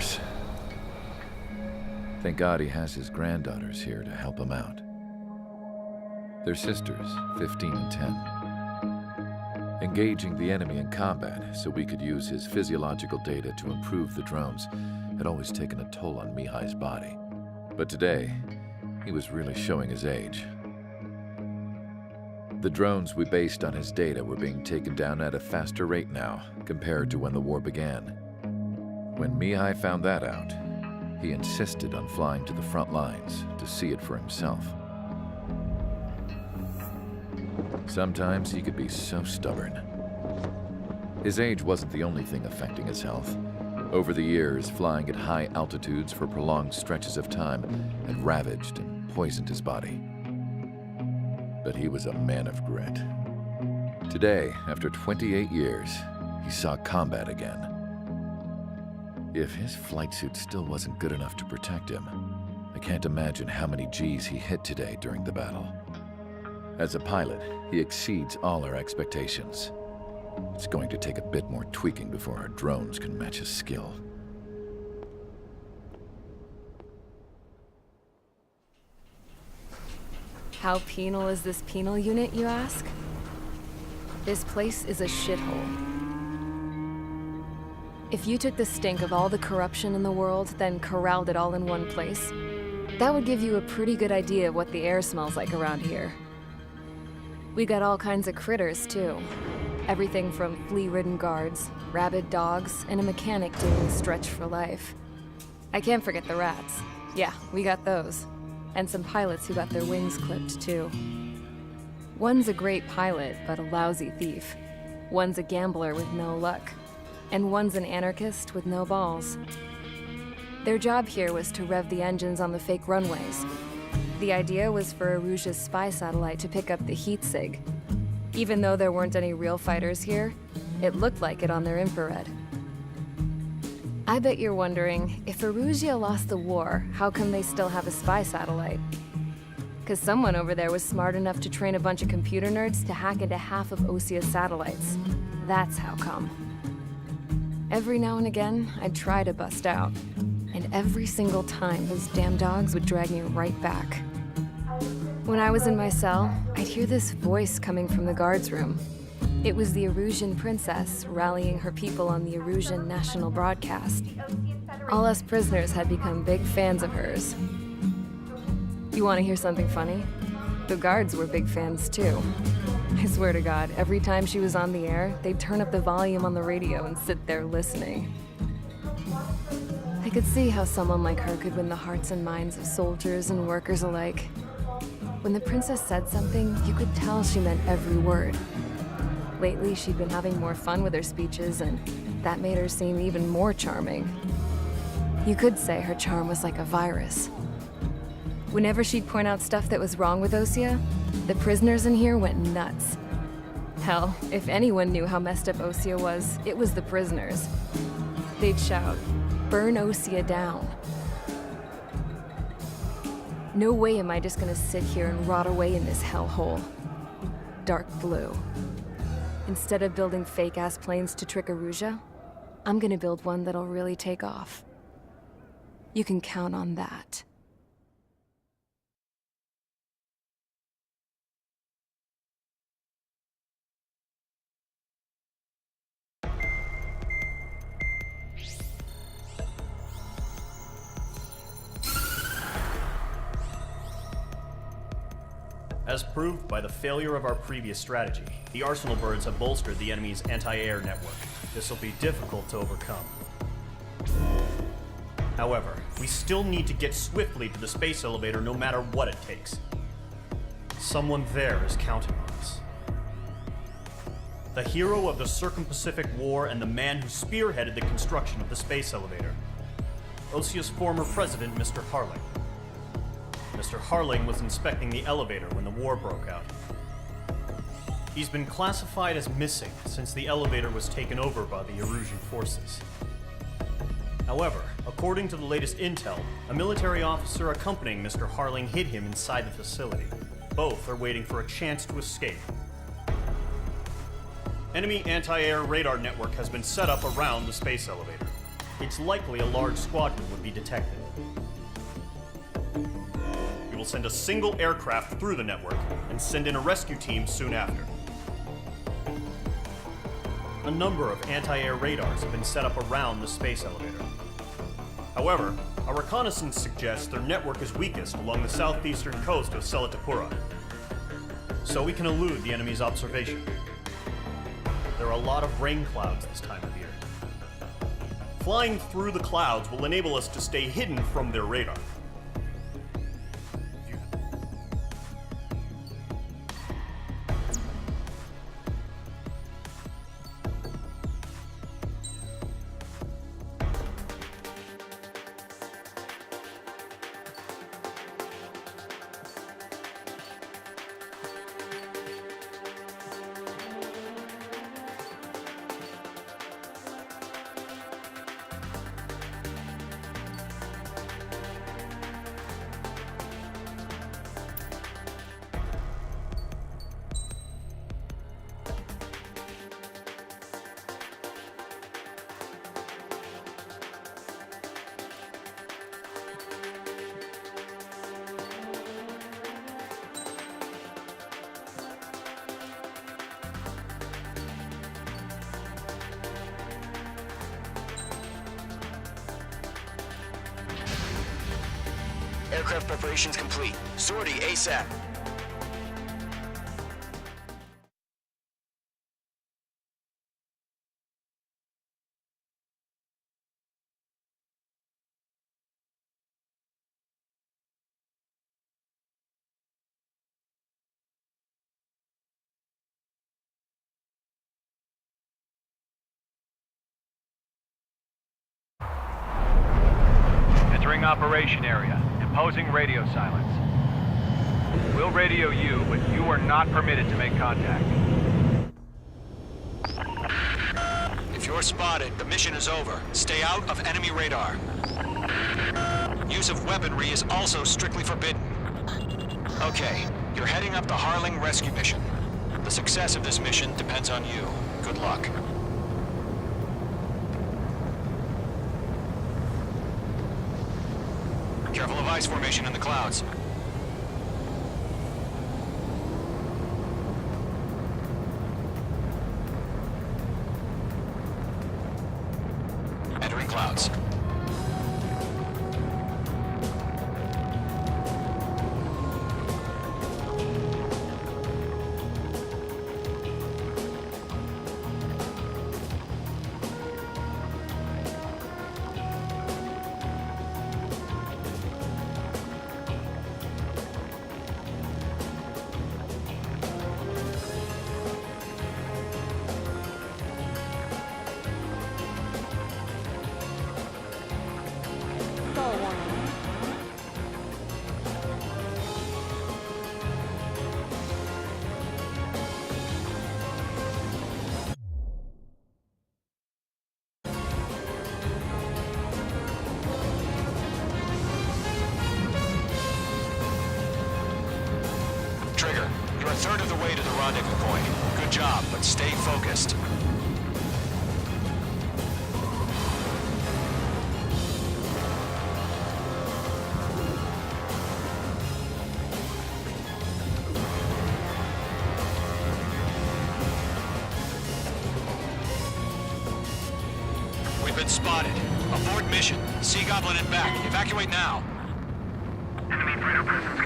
course. Thank God he has his granddaughters here to help him out. They're sisters, 15 and 10. Engaging the enemy in combat so we could use his physiological data to improve the drones had always taken a toll on Mihai's body. But today, he was really showing his age. The drones we based on his data were being taken down at a faster rate now compared to when the war began. When Mihai found that out, he insisted on flying to the front lines to see it for himself. Sometimes he could be so stubborn. His age wasn't the only thing affecting his health. Over the years, flying at high altitudes for prolonged stretches of time had ravaged and poisoned his body. But he was a man of grit. Today, after 28 years, he saw combat again. If his flight suit still wasn't good enough to protect him, I can't imagine how many Gs he hit today during the battle. As a pilot, he exceeds all our expectations. It's going to take a bit more tweaking before our drones can match his skill. How penal is this penal unit, you ask? This place is a shithole. If you took the stink of all the corruption in the world, then corralled it all in one place, that would give you a pretty good idea of what the air smells like around here. We got all kinds of critters, too. Everything from flea-ridden guards, rabid dogs, and a mechanic doing stretch for life. I can't forget the rats. Yeah, we got those. And some pilots who got their wings clipped, too. One's a great pilot, but a lousy thief. One's a gambler with no luck. And one's an anarchist with no balls. Their job here was to rev the engines on the fake runways. The idea was for Erusia's spy satellite to pick up the heat sig. Even though there weren't any real fighters here, it looked like it on their infrared. I bet you're wondering, if Erusia lost the war, how come they still have a spy satellite? Because someone over there was smart enough to train a bunch of computer nerds to hack into half of Osia's satellites. That's how come. Every now and again, I'd try to bust out. And every single time, those damn dogs would drag me right back. When I was in my cell, I'd hear this voice coming from the guards room. It was the Erusian princess rallying her people on the Erusian national broadcast. All us prisoners had become big fans of hers. You want to hear something funny? The guards were big fans too. I swear to God, every time she was on the air, they'd turn up the volume on the radio and sit there listening. I could see how someone like her could win the hearts and minds of soldiers and workers alike. When the princess said something, you could tell she meant every word. Lately, she'd been having more fun with her speeches, and that made her seem even more charming. You could say her charm was like a virus. Whenever she'd point out stuff that was wrong with Osia, the prisoners in here went nuts. Hell, if anyone knew how messed up Osia was, it was the prisoners. They'd shout, "Burn Osia down." No way am I just gonna sit here and rot away in this hellhole. Dark blue. Instead of building fake-ass planes to trick Erusia, I'm gonna build one that'll really take off. You can count on that. As proved by the failure of our previous strategy, the Arsenal birds have bolstered the enemy's anti-air network. This will be difficult to overcome. However, we still need to get swiftly to the space elevator no matter what it takes. Someone there is counting on us. The hero of the Circum-Pacific War and the man who spearheaded the construction of the space elevator. Osia's former president, Mr. Harling. Mr. Harling was inspecting the elevator when the war broke out. He's been classified as missing since the elevator was taken over by the Erusian forces. However, according to the latest intel, a military officer accompanying Mr. Harling hid him inside the facility. Both are waiting for a chance to escape. Enemy anti-air radar network has been set up around the space elevator. it's likely a large squadron would be detected. We will send a single aircraft through the network and send in a rescue team soon after. A number of anti-air radars have been set up around the space elevator. However, our reconnaissance suggests their network is weakest along the southeastern coast of Selatukura, so we can elude the enemy's observation. There are a lot of rain clouds this time of year. Flying through the clouds will enable us to stay hidden from their radar. Aircraft preparations complete. Sortie ASAP. Entering operation area. Imposing radio silence. We'll radio you, but you are not permitted to make contact. If you're spotted, the mission is over. Stay out of enemy radar. Use of weaponry is also strictly forbidden. Okay, you're heading up the Harling rescue mission. The success of this mission depends on you. Good luck. Careful of ice formation in the clouds. Entering clouds. Trigger, you're a third of the way to the rendezvous point. Good job, but stay focused. We've been spotted. Abort mission. Sea Goblin and back. Evacuate now. Enemy radar presence